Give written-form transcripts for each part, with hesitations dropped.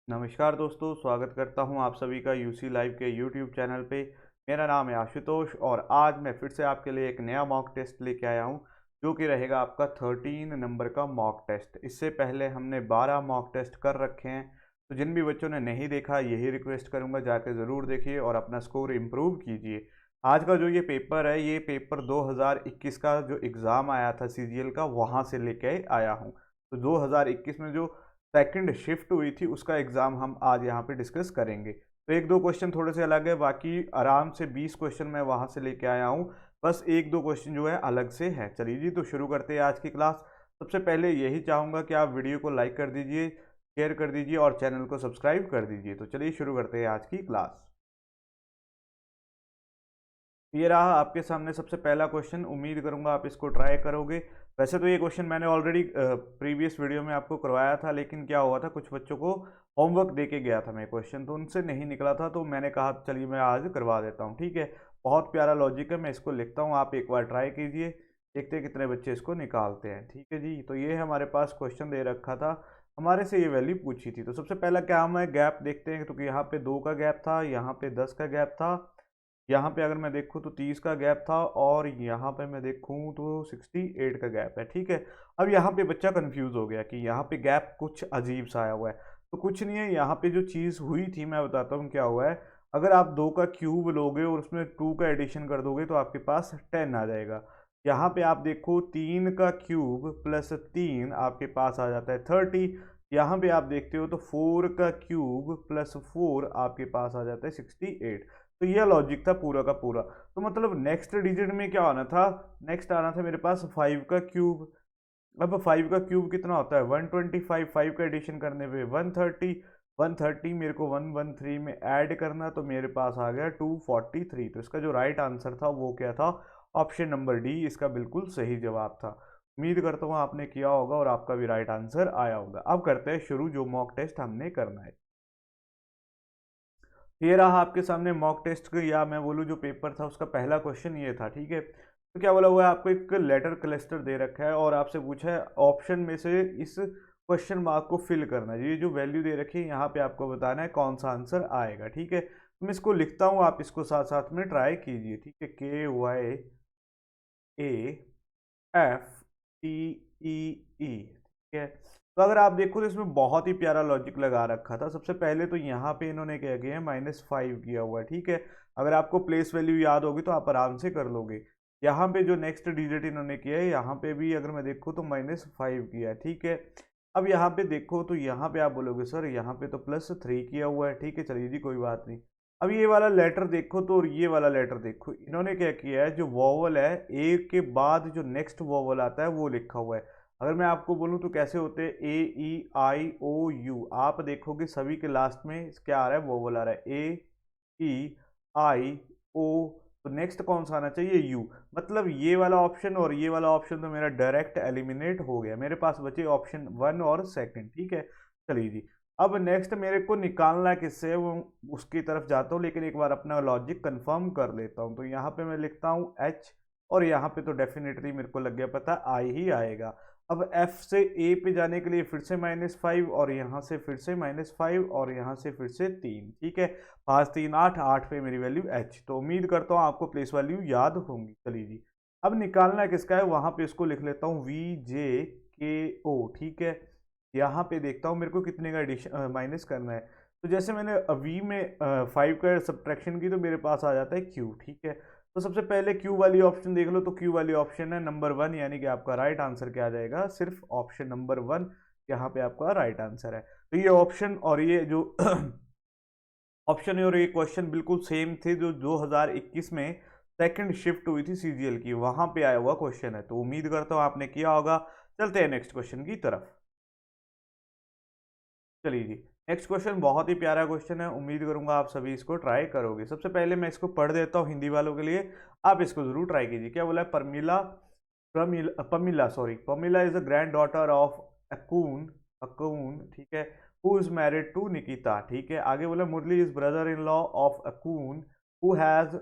नमस्कार दोस्तों, स्वागत करता हूं आप सभी का यूसी लाइव के यूट्यूब चैनल पे। मेरा नाम है आशुतोष और आज मैं फिर से आपके लिए एक नया मॉक टेस्ट लेके आया हूं, जो कि रहेगा आपका 13 नंबर का मॉक टेस्ट। इससे पहले हमने 12 मॉक टेस्ट कर रखे हैं, तो जिन भी बच्चों ने नहीं देखा यही रिक्वेस्ट करूंगा जाके ज़रूर देखिए और अपना स्कोर इम्प्रूव कीजिए। आज का जो ये पेपर है, ये पेपर 2021 का जो एग्ज़ाम आया था सीजीएल का, वहाँ से लेके आया हूँ। तो 2021 में जो सेकंड शिफ्ट हुई थी उसका एग्ज़ाम हम आज यहाँ पे डिस्कस करेंगे। तो एक दो क्वेश्चन थोड़े से अलग है, बाकी आराम से 20 क्वेश्चन मैं वहाँ से लेके आया हूँ। बस एक दो क्वेश्चन जो है अलग से है। चलिए जी, तो शुरू करते हैं आज की क्लास। सबसे पहले यही चाहूँगा कि आप वीडियो को लाइक कर दीजिए, शेयर कर दीजिए और चैनल को सब्सक्राइब कर दीजिए। तो चलिए शुरू करते हैं आज की क्लास। ये रहा आपके सामने सबसे पहला क्वेश्चन। उम्मीद करूंगा आप इसको ट्राई करोगे। वैसे तो ये क्वेश्चन मैंने ऑलरेडी प्रीवियस वीडियो में आपको करवाया था, लेकिन क्या हुआ था, कुछ बच्चों को होमवर्क दे के गया था मैं क्वेश्चन, तो उनसे नहीं निकला था, तो मैंने कहा चलिए मैं आज करवा देता हूँ। ठीक है, बहुत प्यारा लॉजिक है, मैं इसको लिखता हूँ, आप एक बार ट्राई कीजिए, देखते हैं कितने बच्चे इसको निकालते हैं। ठीक है जी, तो ये हमारे पास क्वेश्चन दे रखा था, हमारे से ये वैल्यू पूछी थी। तो सबसे पहला क्या हम गैप देखते हैं, तो यहाँ पे 2 का गैप था, यहाँ पे 10 का गैप था, यहाँ पे अगर मैं देखूँ तो 30 का गैप था और यहाँ पे मैं देखूँ तो 68 का गैप है। ठीक है, अब यहाँ पे बच्चा कंफ्यूज हो गया कि यहाँ पे गैप कुछ अजीब सा आया हुआ है। तो कुछ नहीं है, यहाँ पे जो चीज़ हुई थी मैं बताता हूँ क्या हुआ है। अगर आप 2 का क्यूब लोगे और उसमें 2 का एडिशन कर दोगे तो आपके पास 10 आ जाएगा। यहाँ पे आप देखो 3 का क्यूब प्लस 3 आपके पास आ जाता है 30। यहाँ पे आप देखते हो तो 4 का क्यूब प्लस 4 आपके पास आ जाता है 68। तो यह लॉजिक था पूरा का पूरा। तो मतलब नेक्स्ट डिजिट में क्या आना था, नेक्स्ट आना था मेरे पास 5 का क्यूब। अब 5 का क्यूब कितना होता है 125, 5 का एडिशन करने पे 130, 130 मेरे को 113 में ऐड करना, तो मेरे पास आ गया 243। तो इसका जो राइट आंसर था वो क्या था, ऑप्शन नंबर डी इसका बिल्कुल सही जवाब था। उम्मीद करता हूँ आपने किया होगा और आपका भी राइट आंसर आया होगा। अब करते हैं शुरू जो मॉक टेस्ट हमने करना है। ये रहा आपके सामने मॉक टेस्ट या मैं बोलूँ जो पेपर था उसका पहला क्वेश्चन ये था। ठीक है, तो क्या बोला हुआ है, आपको एक लेटर क्लस्टर दे रखा है और आपसे पूछा है ऑप्शन में से इस क्वेश्चन मार्क को फिल करना है। ये जो वैल्यू दे रखी है यहाँ पे आपको बताना है कौन सा आंसर आएगा। ठीक है, तो मैं इसको लिखता हूँ, आप इसको साथ साथ में ट्राई कीजिए। ठीक है, KYAFTEE। ठीक है, तो अगर आप देखो तो इसमें बहुत ही प्यारा लॉजिक लगा रखा था। सबसे पहले तो यहाँ पे इन्होंने क्या किया है, -5 किया हुआ है। ठीक है, अगर आपको प्लेस वैल्यू याद होगी तो आप आराम से कर लोगे। यहाँ पे जो नेक्स्ट डिजिट इन्होंने किया है, यहाँ पे भी अगर मैं देखूँ तो -5 किया है। ठीक है, अब यहाँ पे देखो तो यहाँ पे आप बोलोगे सर यहाँ पे तो +3 किया हुआ है। ठीक है, चलिए जी कोई बात नहीं। अब ये वाला लेटर देखो तो, और ये वाला लेटर देखो, इन्होंने क्या किया है, जो वॉवल है ए के बाद जो नेक्स्ट वॉवल आता है वो लिखा हुआ है। अगर मैं आपको बोलूँ तो कैसे होते हैं, A E I O U, आप देखोगे सभी के लास्ट में क्या आ रहा है, वोवल आ रहा है A E I O। तो नेक्स्ट कौन सा आना चाहिए, यू। मतलब ये वाला ऑप्शन और ये वाला ऑप्शन तो मेरा डायरेक्ट एलिमिनेट हो गया, मेरे पास बचे ऑप्शन 1 और सेकंड। ठीक है, चलिए जी, अब नेक्स्ट मेरे को निकालना है किससे, वो उसकी तरफ जाता हूँ, लेकिन एक बार अपना लॉजिक कंफर्म कर लेता हूँ। तो यहाँ पे मैं लिखता हूँ एच, और यहाँ पे तो डेफिनेटली मेरे को लग गया पता आई ही आएगा। अब एफ से ए पे जाने के लिए फिर से -5 और यहाँ से फिर से -5 और यहाँ से फिर से 3। ठीक है, 5 3 8, 8 पे मेरी वैल्यू एच। तो उम्मीद करता हूँ आपको प्लेस वैल्यू याद होंगी। चलिए जी, अब निकालना किसका है, वहाँ पे इसको लिख लेता हूँ VJKO। ठीक है, यहाँ पे देखता हूँ मेरे को कितने का एडिशन माइनस करना है। तो जैसे मैंने वी में 5 का सब्ट्रैक्शन की तो मेरे पास आ जाता है क्यू। ठीक है, तो सबसे पहले क्यू वाली ऑप्शन देख लो, तो क्यू वाली ऑप्शन है नंबर 1, यानी कि आपका राइट आंसर क्या आ जाएगा, सिर्फ ऑप्शन नंबर 1 यहाँ पे आपका राइट आंसर है। तो ये ऑप्शन और ये जो ऑप्शन और ये क्वेश्चन बिल्कुल सेम थे जो 2021 में सेकंड शिफ्ट हुई थी सीजीएल की, वहां पे आया हुआ क्वेश्चन है। तो उम्मीद करता हूँ आपने किया होगा। चलते हैं नेक्स्ट क्वेश्चन की तरफ। चलिए जी, नेक्स्ट क्वेश्चन बहुत ही प्यारा क्वेश्चन है, उम्मीद करूंगा आप सभी इसको ट्राई करोगे। सबसे पहले मैं इसको पढ़ देता हूँ हिंदी वालों के लिए, आप इसको जरूर ट्राई कीजिए। क्या बोला है, Pamela is a grand daughter of Akun Akun ठीक है, who is married to Nikita. ठीक है, आगे बोला Murali is brother in law of Akun who has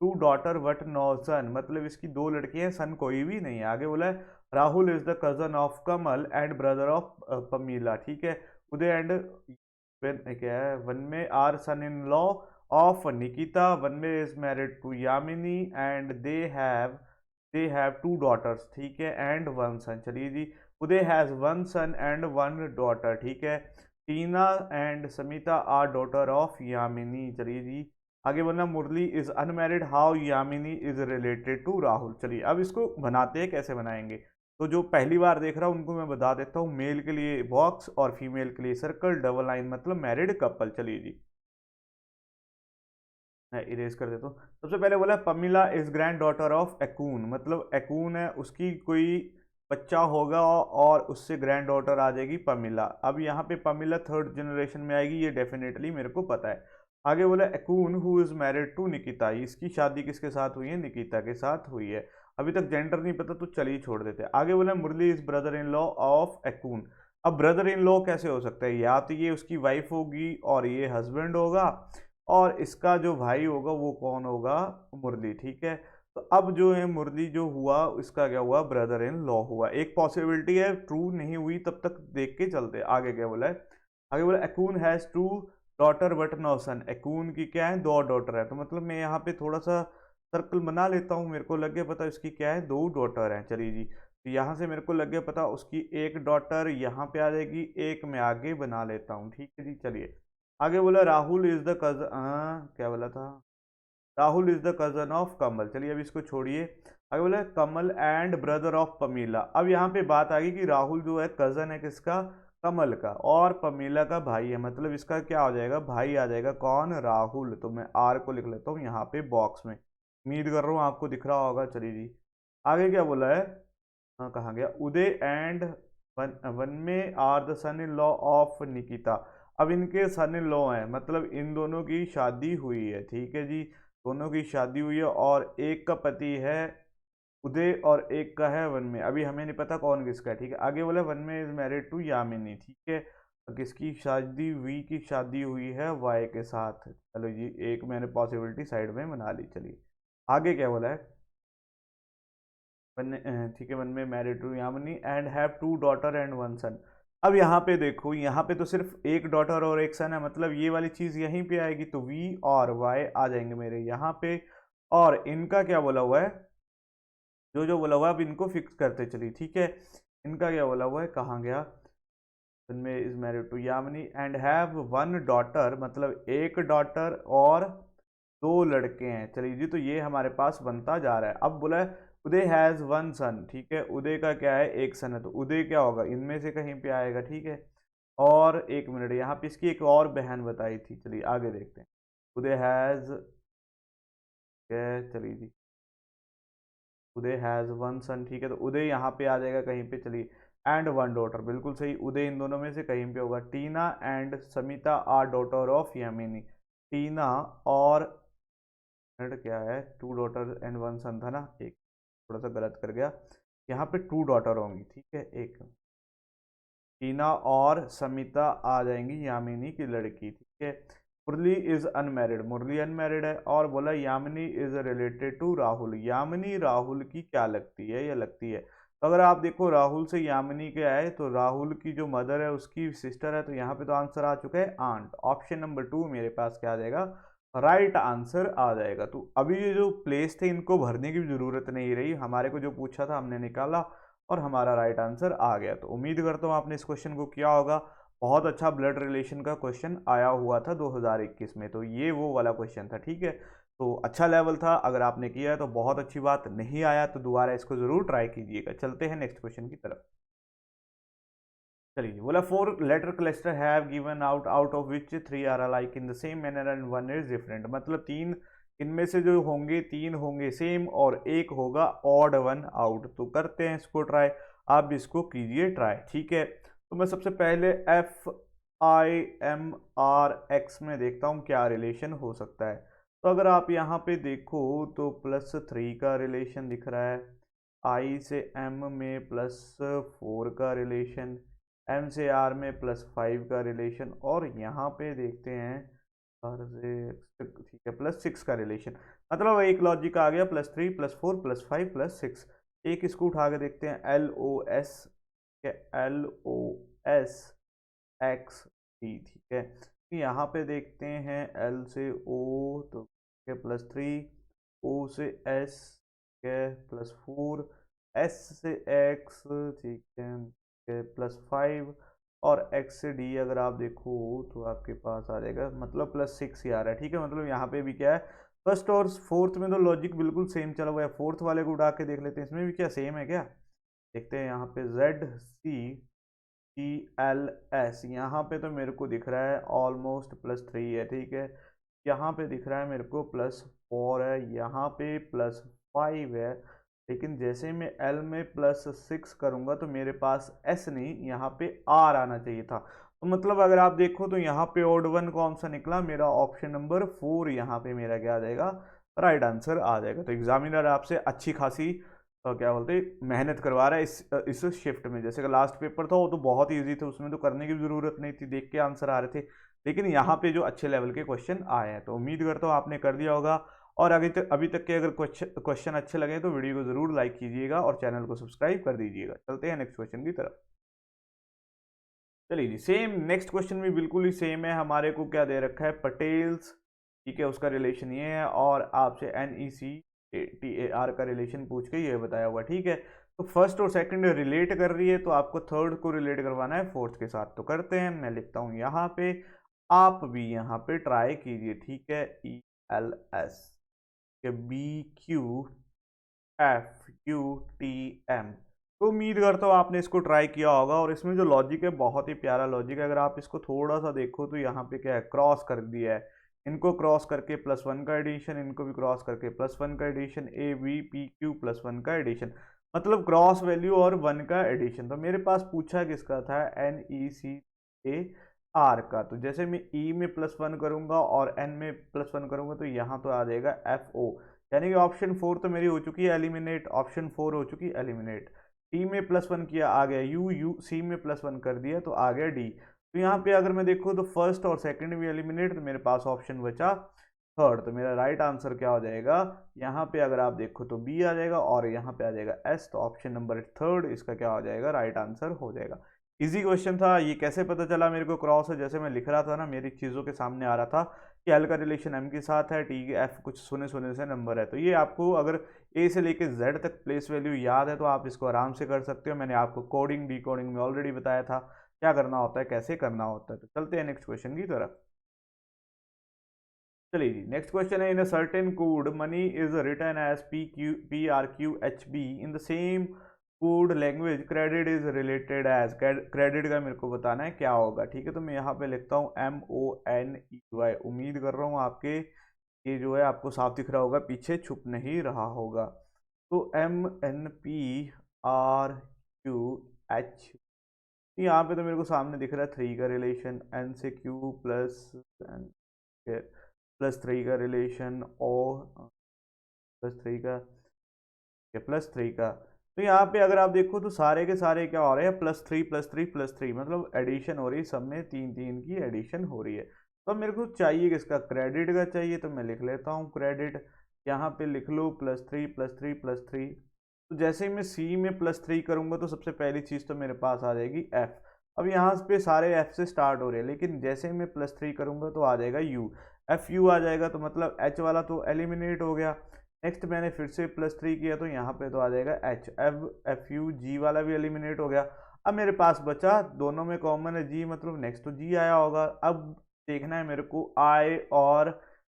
2 daughter but no son, मतलब इसकी 2 लड़कियां, सन कोई भी नहीं है। आगे बोला है Rahul is the cousin of Kamal and brother of Pamela. ठीक है, उदय एंड क्या है, वन में are son in law of Nikita, one में is married to Yamini and they have two daughters, ठीक है, एंड वन सन। चलिए जी, Uday has one son and one daughter, ठीक है। Tina and Samita are daughter of Yamini. चलिए जी, आगे बोलना, Murali is unmarried, how Yamini is related to Rahul. चलिए अब इसको बनाते हैं, कैसे बनाएंगे। तो जो पहली बार देख रहा हूँ उनको मैं बता देता हूँ, मेल के लिए बॉक्स और फीमेल के लिए सर्कल, डबल लाइन मतलब मैरिड कपल। चलिए जी, मैं इरेज कर देता हूँ। सबसे पहले बोला पमिला इज ग्रैंड डॉटर ऑफ एकून, मतलब एकून है उसकी कोई बच्चा होगा और उससे ग्रैंड डॉटर आ जाएगी पमिला। अब यहाँ पे पमिला थर्ड जनरेशन में आएगी, ये डेफिनेटली मेरे को पता है। आगे बोला एकून who is married to Nikita, इसकी शादी किसके साथ हुई है, निकिता के साथ हुई है। अभी तक जेंडर नहीं पता तो चलिए छोड़ देते हैं। आगे बोला Murali is brother in law of Ekun. अब ब्रदर इन लॉ कैसे हो सकता है, या तो ये उसकी वाइफ होगी और ये हस्बैंड होगा, और इसका जो भाई होगा वो कौन होगा, मुरली, ठीक है। तो अब जो है मुरली जो हुआ इसका क्या हुआ, ब्रदर इन लॉ हुआ। एक पॉसिबिलिटी है, ट्रू नहीं हुई तब तक देख के चलते। आगे क्या बोला है, आगे बोला Ekun has two daughter but no son, Ekun की क्या है, दो डॉटर है। तो मतलब मैं यहाँ पे थोड़ा सा सर्कल बना लेता हूँ, मेरे को लग गया पता उसकी क्या है, दो डॉटर हैं। चलिए जी, तो यहाँ से मेरे को लग गया पता उसकी एक डॉटर यहाँ पे आ जाएगी, एक मैं आगे बना लेता हूँ, ठीक है जी। चलिए आगे बोला राहुल इज द कजन, क्या बोला था, Rahul is the cousin of Kamal. चलिए अब इसको छोड़िए। आगे बोला Kamal and brother of Pamela. अब यहाँ पे बात आ गई कि राहुल जो है कजन है किसका, कमल का, और पमीला का भाई है, मतलब इसका क्या हो जाएगा, भाई आ जाएगा, कौन, राहुल। तो मैं आर को लिख लेता हूँ यहाँ पे बॉक्स में, उम्मीद कर रहा हूँ आपको दिख रहा होगा। चलिए जी, आगे क्या बोला है, हाँ कहाँ गया, उदय एंड वन में are the son in law of Nikita. अब इनके सन इन लॉ हैं, मतलब इन दोनों की शादी हुई है, ठीक है जी, दोनों की शादी हुई है, और एक का पति है उदय और एक का है वन में। अभी हमें नहीं पता कौन किसका है, ठीक है। आगे बोला वन में इज मैरिड टू यामिनी, ठीक है, किसकी शादी, वी की शादी हुई है वाई के साथ। चलो जी, एक मैंने पॉसिबिलिटी साइड में बना ली। चलिए आगे क्या बोला है, ठीक है, वन में married to Yamini and have two daughter and one son. अब यहाँ पे देखो, यहाँ पे तो सिर्फ एक डॉटर और एक सन है, मतलब ये वाली चीज यहीं पे आएगी, तो वी और वाई आ जाएंगे मेरे यहाँ पे। और इनका क्या बोला हुआ है, जो जो बोला हुआ है अब इनको फिक्स करते चलिए, ठीक है। इनका क्या बोला हुआ है, कहाँ गया, इनमें is married to Yamini and have one daughter, मतलब एक डॉटर और दो लड़के हैं। चलिए जी, तो ये हमारे पास बनता जा रहा है। अब बोला है उदय हैज वन सन, ठीक है, उदय का क्या है, एक सन है, तो उदय क्या होगा, इनमें से कहीं पे आएगा, ठीक है। और एक मिनट, यहाँ पे इसकी एक और बहन बताई थी, चलिए आगे देखते हैं। उदय हैज, चलिए जी, उदय हैज वन सन, ठीक है, तो उदय यहाँ पे आ जाएगा कहीं पे। चलिए एंड वन डॉटर, बिल्कुल सही, उदय इन दोनों में से कहीं पे होगा। Tina and Samita are daughter of Yamini, Tina और क्या है, two daughter and one son था ना, एक थोड़ा सा गलत कर गया, यहाँ पे टू डॉटर होंगी, ठीक है, एक टीना और समिता आ जाएंगी यामिनी की लड़की, ठीक है। Murali is unmarried, Murali unmarried है, और बोला Yamini is related to Rahul, Yamini Rahul की क्या लगती है, या लगती है। तो अगर आप देखो राहुल से यामिनी क्या है, तो राहुल की जो मदर है उसकी सिस्टर है, तो यहाँ पे तो आंसर आ चुका है आंट, ऑप्शन नंबर 2 मेरे पास क्या आ जाएगा, राइट आंसर आ जाएगा। तो अभी ये जो प्लेस थे इनको भरने की जरूरत नहीं रही, हमारे को जो पूछा था हमने निकाला और हमारा राइट आंसर आ गया। तो उम्मीद करता हूँ आपने इस क्वेश्चन को किया होगा। बहुत अच्छा ब्लड रिलेशन का क्वेश्चन आया हुआ था 2021 में, तो ये वो वाला क्वेश्चन था, ठीक है। तो अच्छा लेवल था, अगर आपने किया है तो बहुत अच्छी बात, नहीं आया तो दोबारा इसको जरूर ट्राई कीजिएगा। चलते हैं नेक्स्ट क्वेश्चन की तरफ। चलिए बोला 4 letter cluster have given out of which 3 are alike in the same manner and 1 is different, मतलब तीन इनमें से जो होंगे, तीन होंगे सेम और एक होगा ऑड वन आउट। तो करते हैं इसको ट्राई, आप भी इसको कीजिए ट्राई, ठीक है। तो मैं सबसे पहले FIMRX में देखता हूँ क्या रिलेशन हो सकता है। तो अगर आप यहाँ पे देखो तो +3 का रिलेशन दिख रहा है, I से M में +4 का रिलेशन, M से R में +5 का रिलेशन, और यहाँ पे देखते हैं R से, ठीक है, +6 का रिलेशन। मतलब एक लॉजिक आ गया, +3 +4 +5 +6। एक इसको उठा के देखते हैं, LOS, LOS X डी, ठीक है। यहाँ पे देखते हैं एल से ओ तो +3, ओ से एस +4, एस से एक्स, ठीक है +5, और एक्स से डी अगर आप देखो तो आपके पास आ जाएगा मतलब +6 ही आ रहा है, ठीक है। मतलब यहाँ पे भी क्या है, फर्स्ट और फोर्थ में तो लॉजिक बिल्कुल सेम चला हुआ है, फोर्थ वाले को उठा के देख लेते हैं इसमें भी क्या सेम है क्या। देखते हैं यहाँ पे ZCELS, यहाँ पे तो मेरे को दिख रहा है ऑलमोस्ट +3 है, ठीक है। यहाँ पे दिख रहा है मेरे को +4 है, यहाँ पे +5 है, लेकिन जैसे मैं L में +6 करूँगा तो मेरे पास S नहीं, यहाँ पे R आना चाहिए था। तो मतलब अगर आप देखो तो यहाँ पे ऑड वन कौन सा निकला, मेरा ऑप्शन नंबर 4 यहाँ पे मेरा क्या आ जाएगा, राइट आंसर आ जाएगा। तो एग्जामिनर आपसे अच्छी खासी क्या बोलते मेहनत करवा रहा है इस शिफ्ट में। जैसे कि लास्ट पेपर था वो तो बहुत ईजी था, उसमें तो करने की जरूरत नहीं थी, देख के आंसर आ रहे थे, लेकिन यहाँ पे जो अच्छे लेवल के क्वेश्चन आए हैं तो उम्मीद करता हूँ आपने कर दिया होगा। और अभी तक के अगर क्वेश्चन अच्छे लगे तो वीडियो को जरूर लाइक कीजिएगा और चैनल को सब्सक्राइब कर दीजिएगा। चलते हैं नेक्स्ट क्वेश्चन की तरफ। चलिए जी, सेम नेक्स्ट क्वेश्चन भी बिल्कुल ही सेम है। हमारे को क्या दे रखा है, पटेल्स, ठीक है, उसका रिलेशन ये है, और आपसे NECTAR का रिलेशन पूछ के ये बताया हुआ, ठीक है। तो फर्स्ट और सेकंड रिलेट कर रही है तो आपको थर्ड को रिलेट करवाना है फोर्थ के साथ। तो करते हैं, मैं लिखता हूं यहाँ पे, आप भी यहाँ पे ट्राई कीजिए, ठीक है। ELS, BQFUTM। तो उम्मीद करता हूँ आपने इसको ट्राई किया होगा, और इसमें जो लॉजिक है बहुत ही प्यारा लॉजिक है। अगर आप इसको थोड़ा सा देखो तो यहाँ पे क्या है, क्रॉस कर दिया है, इनको क्रॉस करके +1 का एडिशन, इनको भी क्रॉस करके +1 का एडिशन, ABPQ +1 का एडिशन, मतलब क्रॉस वैल्यू और 1 का एडिशन। तो मेरे पास पूछा किसका था, NECAR का। तो जैसे मैं E में +1 करूंगा और N में +1 करूंगा तो यहाँ तो आ जाएगा FO, यानी कि ऑप्शन 4 तो मेरी हो चुकी है एलिमिनेट, ऑप्शन 4 हो चुकी है एलिमिनेट। टी में +1 किया आ गया यू, सी में +1 कर दिया तो आ गया डी। तो यहाँ पे अगर मैं देखूँ तो फर्स्ट और सेकंड भी एलिमिनेट, तो मेरे पास ऑप्शन बचा थर्ड। तो मेरा राइट आंसर क्या हो जाएगा, यहाँ पे अगर आप देखो तो बी आ जाएगा, और यहाँ पे आ जाएगा एस। तो ऑप्शन नंबर थर्ड इसका क्या हो जाएगा, राइट आंसर हो जाएगा। इजी क्वेश्चन था। ये कैसे पता चला मेरे को क्रॉस है, जैसे मैं लिख रहा था ना, मेरी चीज़ों के सामने आ रहा था कि एल का रिलेशन एम के साथ है, टी एफ कुछ सुने सुने से नंबर है। तो ये आपको अगर ए से लेके जेड तक प्लेस वैल्यू याद है तो आप इसको आराम से कर सकते हो। मैंने आपको कोडिंग डी कोडिंग में ऑलरेडी बताया था क्या करना होता है, कैसे करना होता है। तो चलते हैं नेक्स्ट क्वेश्चन की तरफ। चलिए जी, नेक्स्ट क्वेश्चन है, in a certain code money is written as PRQHB in the same code language, credit is related as, credit का मेरे को बताना है क्या होगा, ठीक है। तो मैं यहाँ पे लिखता हूँ MONEY। उम्मीद कर रहा हूँ आपके ये जो है आपको साफ दिख रहा होगा, पीछे छुप नहीं रहा होगा। तो MNPRQH, यहाँ पे तो मेरे को सामने दिख रहा है 3 का रिलेशन, N से Q +3 का रिलेशन, O +3 का, +3 का। तो यहाँ पे अगर आप देखो तो सारे के सारे क्या हो रहे हैं, +3 मतलब एडिशन हो रही है, सब में 3 की एडिशन हो रही है। तो मेरे को चाहिए किसका, क्रेडिट का चाहिए। तो मैं लिख लेता हूँ क्रेडिट, यहाँ पे लिख लो +3 तो जैसे ही मैं सी में +3 करूंगा तो सबसे पहली चीज़ तो मेरे पास आ जाएगी एफ। अब यहाँ पे सारे एफ से स्टार्ट हो रहे हैं, लेकिन जैसे ही मैं +3 करूंगा तो आ जाएगा यू, FU आ जाएगा। तो मतलब एच वाला तो एलिमिनेट हो गया। नेक्स्ट मैंने फिर से +3 किया तो यहाँ पे तो आ जाएगा एच। अब FUG वाला भी एलिमिनेट हो गया। अब मेरे पास बचा, दोनों में कॉमन है जी, मतलब नेक्स्ट तो जी आया होगा। अब देखना है मेरे को आई और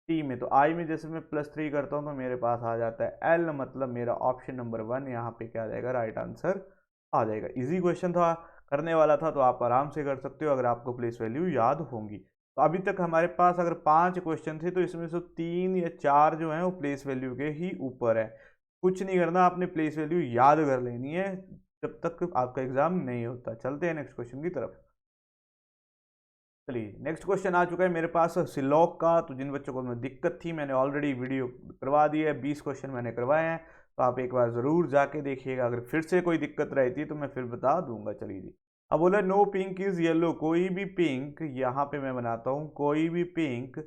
टी में। तो आई में जैसे मैं +3 करता हूँ तो मेरे पास आ जाता है एल, मतलब मेरा ऑप्शन नंबर 1 यहाँ पे क्या आ जाएगा, राइट आंसर आ जाएगा। इजी क्वेश्चन था, करने वाला था, तो आप आराम से कर सकते हो अगर आपको प्लेस वैल्यू याद होंगी। तो अभी तक हमारे पास अगर 5 क्वेश्चन थे तो इसमें से 3 या 4 जो हैं वो प्लेस वैल्यू के ही ऊपर है। कुछ नहीं करना, आपने प्लेस वैल्यू याद कर लेनी है जब तक आपका एग्जाम नहीं होता। चलते हैं नेक्स्ट क्वेश्चन की तरफ। चलिए, नेक्स्ट क्वेश्चन आ चुका है मेरे पास सिलॉक का। तो जिन बच्चों को में दिक्कत थी मैंने ऑलरेडी वीडियो करवा दी है, 20 क्वेश्चन मैंने करवाए हैं, तो आप एक बार ज़रूर जाके देखिएगा। अगर फिर से कोई दिक्कत रहती है तो मैं फिर बता दूंगा। चलिए जी, अब बोला नो पिंक इज येलो, कोई भी पिंक, यहाँ पे मैं बनाता हूँ, कोई भी पिंक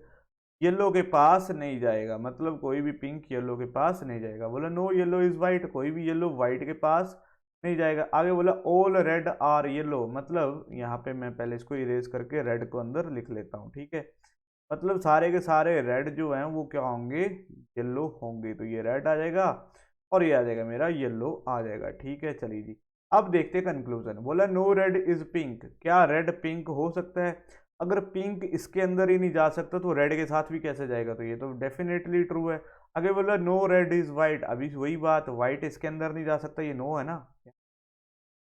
येलो के पास नहीं जाएगा, मतलब कोई भी पिंक येलो के पास नहीं जाएगा। बोला नो येलो इज वाइट, कोई भी येलो वाइट के पास नहीं जाएगा। आगे बोला ऑल रेड आर येलो, मतलब यहाँ पे मैं पहले इसको इरेज करके रेड को अंदर लिख लेता हूँ, ठीक है। मतलब सारे के सारे रेड जो हैं वो क्या होंगे, येलो होंगे। तो ये रेड आ जाएगा और ये आ जाएगा मेरा येलो आ जाएगा, ठीक है। चलिए जी, अब देखते हैं कंक्लूजन। बोला नो रेड इज पिंक, क्या रेड पिंक हो सकता है? अगर पिंक इसके अंदर ही नहीं जा सकता तो रेड के साथ भी कैसे जाएगा, तो ये तो डेफिनेटली ट्रू है। आगे बोला नो रेड इज वाइट, अभी वही बात, वाइट इसके अंदर नहीं जा सकता, ये नो है ना,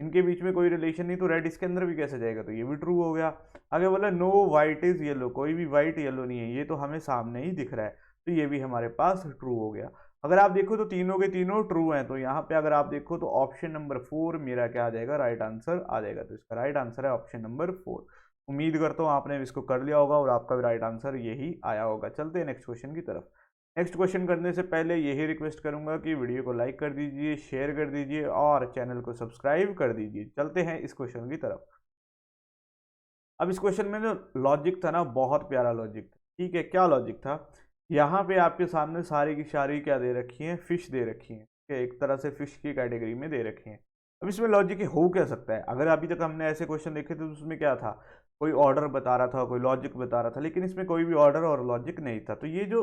इनके बीच में कोई रिलेशन नहीं, तो रेड इसके अंदर भी कैसे जाएगा, तो ये भी ट्रू हो गया। आगे बोला नो वाइट इज येलो, कोई भी वाइट येलो नहीं है, ये तो हमें सामने ही दिख रहा है, तो ये भी हमारे पास ट्रू हो गया। अगर आप देखो तो तीनों के तीनों ट्रू हैं, तो यहाँ पे अगर आप देखो तो ऑप्शन नंबर 4 मेरा क्या आ जाएगा, राइट आंसर आ जाएगा। तो इसका राइट आंसर है ऑप्शन नंबर 4। उम्मीद करता हूँ आपने इसको कर लिया होगा और आपका भी राइट आंसर यही आया होगा। चलते हैं नेक्स्ट क्वेश्चन की तरफ। नेक्स्ट क्वेश्चन करने से पहले यही रिक्वेस्ट करूंगा कि वीडियो को लाइक कर दीजिए, शेयर कर दीजिए और चैनल को सब्सक्राइब कर दीजिए। चलते हैं इस क्वेश्चन की तरफ। अब इस क्वेश्चन में जो लॉजिक था ना, बहुत प्यारा लॉजिक था, ठीक है। क्या लॉजिक था, यहाँ पे आपके सामने सारी की सारी क्या दे रखी है, फिश दे रखी है, ठीक है, एक तरह से फिश की कैटेगरी में दे रखी है। अब इसमें लॉजिक हो क्या सकता है? अगर अभी तक हमने ऐसे क्वेश्चन देखे थे तो उसमें क्या था, कोई ऑर्डर बता रहा था, कोई लॉजिक बता रहा था, लेकिन इसमें कोई भी ऑर्डर और लॉजिक नहीं था। तो ये जो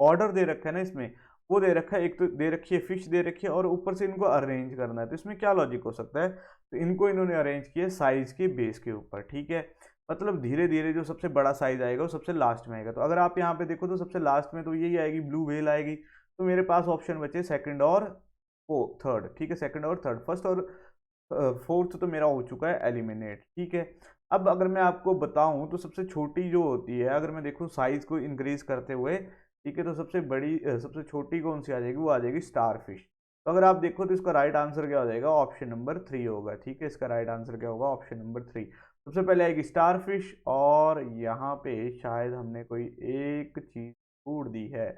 ऑर्डर दे रखा है ना इसमें, वो दे रखा है, एक तो दे रखी है फिश दे रखी है और ऊपर से इनको अरेंज करना है। तो इसमें क्या लॉजिक हो सकता है, तो इनको इन्होंने अरेंज किया साइज के बेस के ऊपर, ठीक है। मतलब धीरे धीरे जो सबसे बड़ा साइज आएगा वो सबसे लास्ट में आएगा। तो अगर आप यहाँ पे देखो तो सबसे लास्ट में तो यही आएगी, ब्लू व्हेल आएगी। तो मेरे पास ऑप्शन बचे सेकंड और थर्ड, ठीक है, सेकंड और थर्ड। फर्स्ट और फोर्थ तो मेरा हो चुका है एलिमिनेट, ठीक है। अब अगर मैं आपको बताऊं तो सबसे छोटी जो होती है, अगर मैं देखूं साइज को इंक्रीज करते हुए, ठीक है, तो सबसे बड़ी सबसे छोटी कौन सी आ जाएगी, वो आ जाएगी स्टार फिश। तो अगर आप देखो तो इसका राइट आंसर क्या हो जाएगा, ऑप्शन नंबर 3 होगा, ठीक है। इसका राइट आंसर क्या होगा, ऑप्शन नंबर 3। सबसे पहले आएगी स्टार फिश और यहाँ पे शायद हमने कोई एक चीज छोड़ दी है।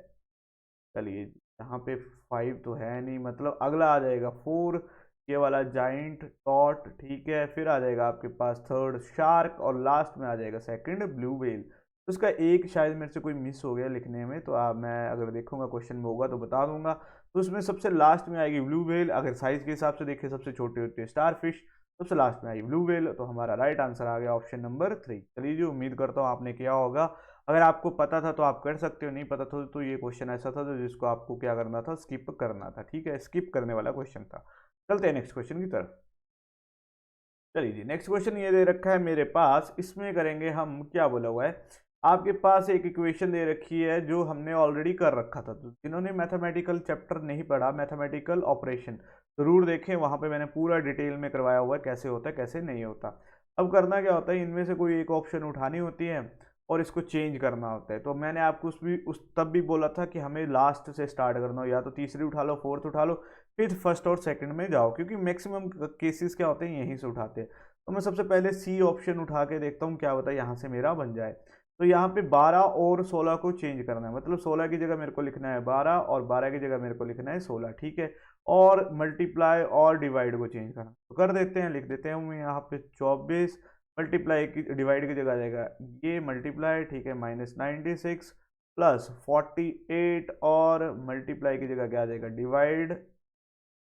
चलिए, यहाँ पे 5 तो है नहीं, मतलब अगला आ जाएगा 4, ये वाला जाइंट टॉट, ठीक है। फिर आ जाएगा आपके पास थर्ड शार्क और लास्ट में आ जाएगा सेकंड ब्लू व्हेल। तो उसका एक शायद मेरे से कोई मिस हो गया लिखने में, तो आप मैं अगर देखूंगा क्वेश्चन में होगा तो बता दूंगा। तो उसमें सबसे लास्ट में आएगी ब्लू व्हेल। अगर साइज के हिसाब से देखें सबसे छोटी होती है स्टार फिश, सबसे लास्ट में आएगी ब्लू व्हेल। तो हमारा राइट आंसर आ गया ऑप्शन नंबर 3। चलिए जी, उम्मीद करता हूँ आपने किया होगा। अगर आपको पता था तो आप कर सकते हो, नहीं पता था तो ये क्वेश्चन ऐसा था तो जिसको आपको क्या करना था, स्किप करना था, ठीक है। स्किप करने वाला क्वेश्चन था। चलते हैं नेक्स्ट क्वेश्चन की तरफ। चलिए जी, नेक्स्ट क्वेश्चन ये दे रखा है मेरे पास, इसमें करेंगे हम, क्या बोला हुआ है, आपके पास एक इक्वेशन दे रखी है जो हमने ऑलरेडी कर रखा था। तो जिन्होंने मैथमेटिकल चैप्टर नहीं पढ़ा, मैथमेटिकल ऑपरेशन जरूर देखें, वहां पे मैंने पूरा डिटेल में करवाया हुआ है कैसे होता है कैसे नहीं होता। अब करना क्या होता है, इनमें से कोई एक ऑप्शन उठानी होती है और इसको चेंज करना होता है। तो मैंने आपको उस तब भी बोला था कि हमें लास्ट से स्टार्ट करना हो, या तो तीसरी उठा लो, फोर्थ उठा लो, फिर फर्स्ट और सेकंड में जाओ, क्योंकि मैक्सिमम केसेस क्या होते हैं यहीं से उठाते हैं। तो मैं सबसे पहले सी ऑप्शन उठा के देखता हूँ क्या होता है, यहाँ से मेरा बन जाए। तो यहाँ पे 12 और 16 को चेंज करना है, मतलब 16 की जगह मेरे को लिखना है 12 और 12 की जगह मेरे को लिखना है 16, ठीक है। और मल्टीप्लाई और डिवाइड को चेंज करना, तो कर देते हैं, लिख देते हैं हम यहाँ पे 24, मल्टीप्लाई की डिवाइड की जगह आ जाएगा ये मल्टीप्लाई, ठीक है, -96 प्लस 48 और मल्टीप्लाई की जगह क्या आ जाएगा, डिवाइड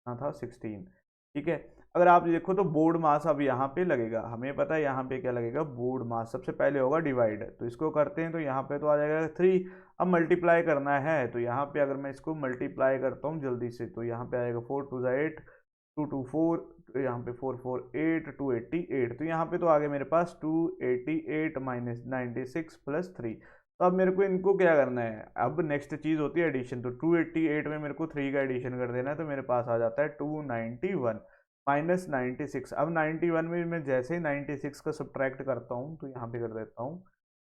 था 16, ठीक है। अगर आप देखो तो बोर्ड मास अब यहाँ पे लगेगा, हमें पता है यहाँ पे क्या लगेगा, बोर्ड मास। सबसे पहले होगा डिवाइड, तो इसको करते हैं तो यहाँ पे तो आ जाएगा 3। अब मल्टीप्लाई करना है तो यहाँ पे अगर मैं इसको मल्टीप्लाई करता हूँ जल्दी से, तो यहाँ पे आएगा 4 2 8, 2 2 4, तो यहाँ पे 4 4 8, 288। तो यहाँ पे तो आगे मेरे पास 288 -96 प्लस 3। तो अब मेरे को इनको क्या करना है, अब नेक्स्ट चीज होती है एडिशन। तो 288 में मेरे को 3 का एडिशन कर देना है, तो मेरे पास आ जाता है 291 -96। अब 91 में मैं जैसे ही 96 का सब्ट्रैक्ट करता हूँ तो यहाँ पे कर देता हूँ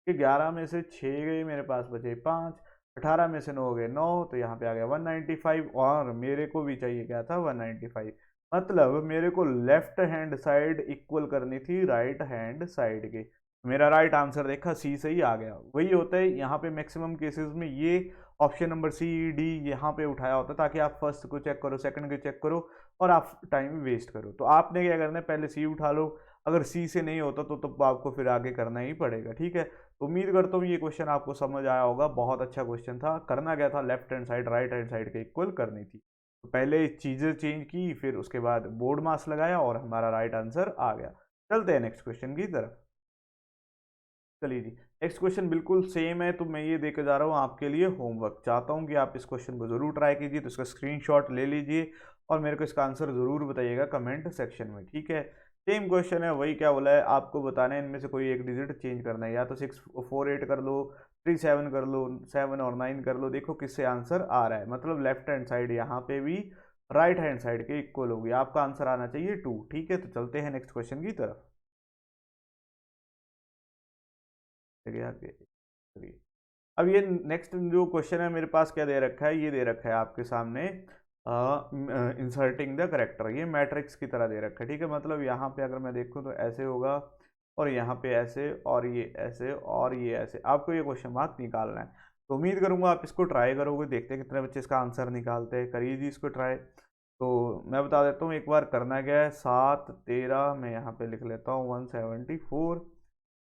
कि 11 में से 6 गए, मेरे पास बचे 5, 18 में से 9 गए 9, तो यहाँ पे आ गया 195 और मेरे को भी चाहिए क्या था, 195। मतलब मेरे को लेफ्ट हैंड साइड इक्वल करनी थी राइट हैंड साइड के। मेरा राइट आंसर देखा सी से ही आ गया। वही होता है यहाँ पे मैक्सिमम केसेस में, ये ऑप्शन नंबर सी डी यहाँ पे उठाया होता है ताकि आप फर्स्ट को चेक करो, सेकंड को चेक करो और आप टाइम वेस्ट करो। तो आपने क्या करना है, पहले सी उठा लो, अगर सी से नहीं होता तो आपको फिर आगे करना ही पड़ेगा, ठीक है। तो उम्मीद करता हूँ ये क्वेश्चन आपको समझ आया होगा, बहुत अच्छा क्वेश्चन था। करना क्या था, left hand side right hand side के इक्वल करनी थी। तो पहले चीज़ें चेंज की, फिर उसके बाद बोर्ड मास लगाया और हमारा राइट आंसर आ गया। चलते हैं नेक्स्ट क्वेश्चन की तरफ। चलिए जी, नेक्स्ट क्वेश्चन बिल्कुल सेम है, तो मैं ये देकर जा रहा हूँ आपके लिए होमवर्क। चाहता हूँ कि आप इस क्वेश्चन को जरूर ट्राई कीजिए, तो इसका स्क्रीनशॉट ले लीजिए और मेरे को इसका आंसर जरूर बताइएगा कमेंट सेक्शन में, ठीक है। सेम क्वेश्चन है, वही क्या बोला है आपको बताना है, इनमें से कोई एक डिजिट चेंज करना है, या तो 648 कर लो, 37 कर लो, 7 और 9 कर लो, देखो किससे आंसर आ रहा है। मतलब लेफ्ट हैंड साइड यहाँ पे भी राइट हैंड साइड के इक्वल होगी, आपका आंसर आना चाहिए 2, ठीक है। तो चलते हैं नेक्स्ट क्वेश्चन की तरफ। चलिए आगे चलिए। अब ये नेक्स्ट जो क्वेश्चन है मेरे पास क्या दे रखा है, ये दे रखा है आपके सामने इंसर्टिंग द करेक्टर, ये मैट्रिक्स की तरह दे रखा है, ठीक है। मतलब यहाँ पे अगर मैं देखूँ तो ऐसे होगा, और यहाँ पे ऐसे, और ये ऐसे, और ये ऐसे, आपको ये क्वेश्चन मार्क निकालना है। तो उम्मीद करूंगा आप इसको ट्राई करोगे, देखते हैं कितने बच्चे इसका आंसर निकालते हैं। करिए जी इसको ट्राई। तो मैं बता देता हूँ एक बार करना क्या है। 7 13 मैं यहाँ पे लिख लेता हूँ, 174,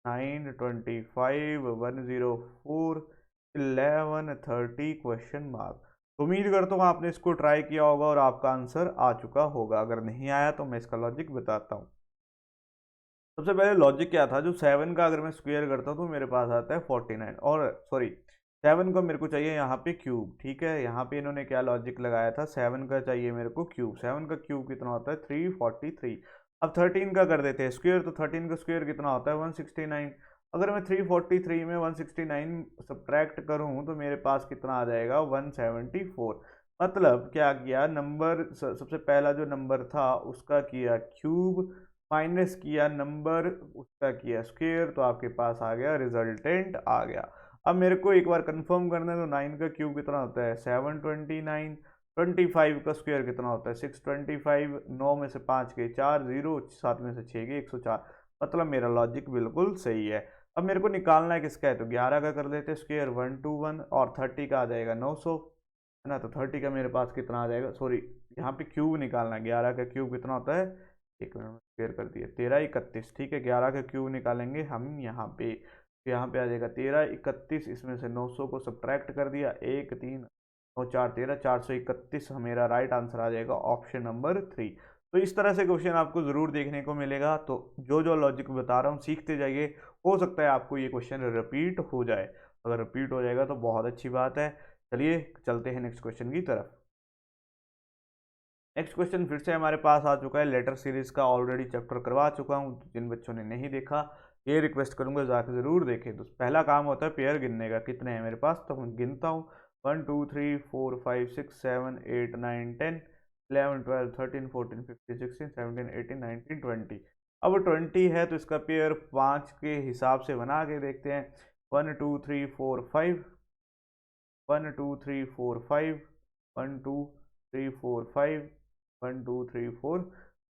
925, 104, 1130 क्वेश्चन मार्क। उम्मीद करता हूँ आपने इसको ट्राई किया होगा और आपका आंसर आ चुका होगा। अगर नहीं आया तो मैं इसका लॉजिक बताता हूँ। सबसे पहले लॉजिक क्या था, जो 7 का अगर मैं स्क्वायर करता हूँ तो मेरे पास आता है 49, और सॉरी 7 को मेरे को चाहिए यहाँ पे क्यूब, ठीक है। यहाँ पे इन्होंने क्या लॉजिक लगाया था, 7 का चाहिए मेरे को क्यूब। 7 का क्यूब कितना होता है, 343। अब 13 का कर देते हैं स्क्वायर, तो 13 का स्क्वायर कितना होता है, 169। अगर मैं 343 में 169 सब्ट्रैक्ट करूँ तो मेरे पास कितना आ जाएगा, 174। मतलब क्या किया, नंबर सबसे पहला जो नंबर था उसका किया क्यूब, माइनस किया नंबर, उसका किया स्क्वायर, तो आपके पास आ गया रिजल्टेंट आ गया। अब मेरे को एक बार कंफर्म करना है, तो 9 का क्यूब कितना होता है, 729। 25 का स्क्वायर कितना होता है, 625। 9 में से 5 के 4, 0, 7 में से 6 के 104। मतलब मेरा लॉजिक बिल्कुल सही है। अब मेरे को निकालना है किसका है, तो 11 का कर देते स्क्वायर, 121, और 30 का आ जाएगा 900, है ना। तो 30 का मेरे पास कितना आ जाएगा, सॉरी यहाँ पे क्यूब निकालना है, 11 का क्यूब कितना होता है, एक मिनट में क्लियर कर दिए, 1331, ठीक है। 11 का क्यूब निकालेंगे हम यहाँ पे, तो यहाँ पे आ जाएगा 1331, इसमें से 900 को सब्ट्रैक्ट कर दिया, 1 3 9 4 13, 431 मेरा राइट आंसर आ जाएगा ऑप्शन नंबर 3। तो इस तरह से क्वेश्चन आपको जरूर देखने को मिलेगा, तो जो जो लॉजिक बता रहा हूँ सीखते जाइए, हो सकता है आपको ये क्वेश्चन रिपीट हो जाए। अगर रिपीट हो जाएगा तो बहुत अच्छी बात है। चलिए चलते हैं नेक्स्ट क्वेश्चन की तरफ। नेक्स्ट क्वेश्चन फिर से हमारे पास आ चुका है, लेटर सीरीज का ऑलरेडी चैप्टर करवा चुका हूँ, जिन बच्चों ने नहीं देखा ये रिक्वेस्ट करूंगा जाकर जरूर देखें। तो पहला काम होता है पेयर गिनने का, कितने हैं मेरे पास, तो मैं गिनता हूँ 1 2 3 4 5 6 7 8 9 10 11 12 13 14 15 16 17 18 19 20। अब 20 है तो इसका पेयर 5 के हिसाब से बना के देखते हैं। 1 2 3 4 5, 1 2 3 4 5, 1 2 3 4 5, 1 2 3 4